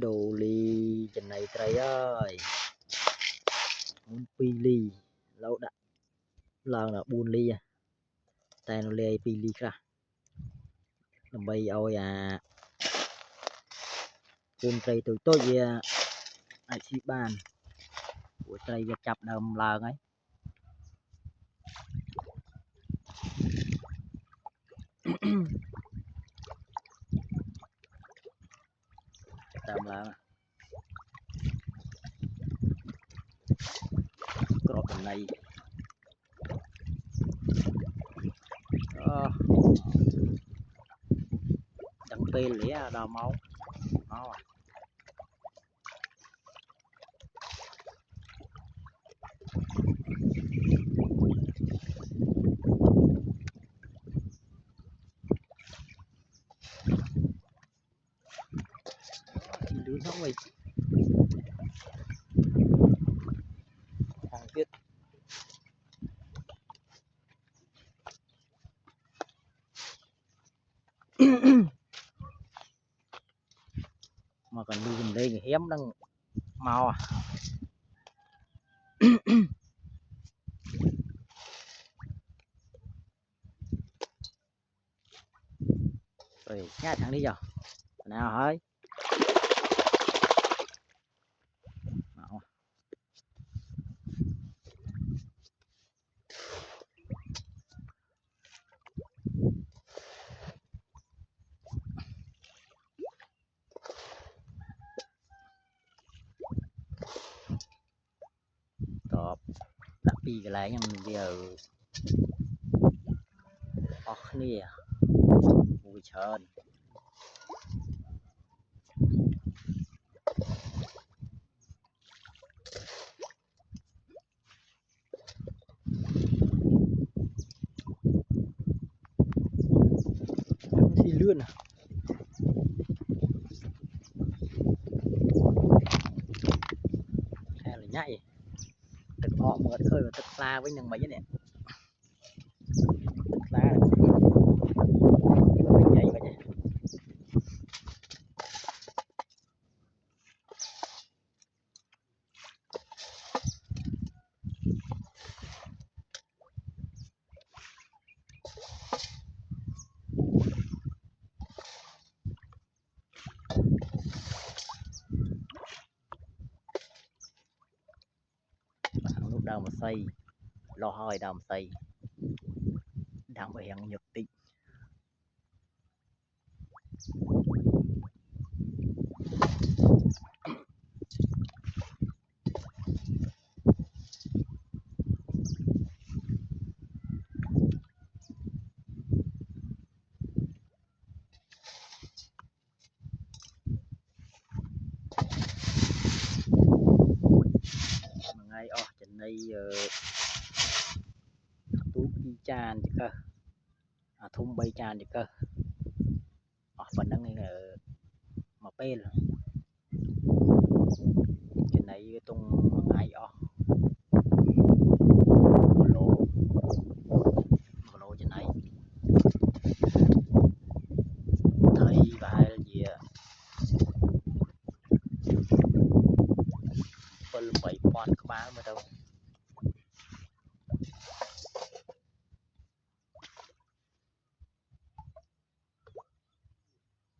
đồ ly trên này trời ơi muốn pi ly lâu đã lần là buôn ly à tay nó lê pi ly ra làm bay ôi à buôn cây từ tối về ai xí bàn của cây về chập đầm lần ấy đầm lần cột bên này chẳng phê lẽ đào máu nó à. Đứa nó mày thằng biết mà còn đi gần đây thì hiếm đang màu à rồi nhá thằng đi giờ nào hơi top đặt pi cái lại nhưng giờ nè vui trơn xì lươn à hay là nhảy thực họ mở khơi và thực la với những mấy cái này thực la nhảy vậy nhỉ lúc đầu mà xây lo hỏi đàm xây đang bị hiện nhược tị ngay trên đây túi chi tràn chứ cơ thun bay tràn chứ cơ phần đang này là mà pel